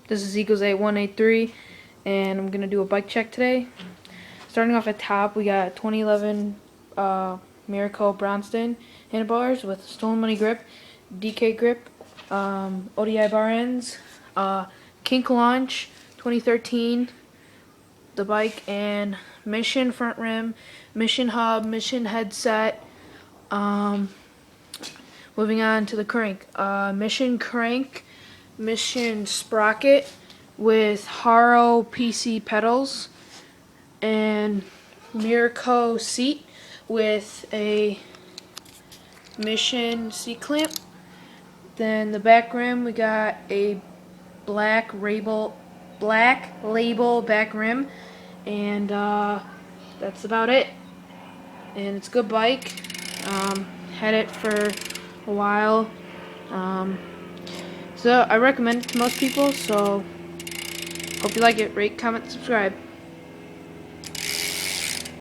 This is Eagles 8183, and I'm gonna do a bike check today. Starting off at top, we got 2011 Miracle Brownston handlebars with stolen money grip, DK grip, ODI bar ends, Kink launch 2013, the bike, and Mission front rim, Mission hub, Mission headset. Moving on to the crank, Mission crank, Mission sprocket with Haro PC pedals, and Miraco seat with a Mission seat clamp. Then the back rim, we got a black label back rim, and that's about it. And it's a good bike. Had it for a while. So I recommend it to most people. So hope you like it. Rate, comment, subscribe.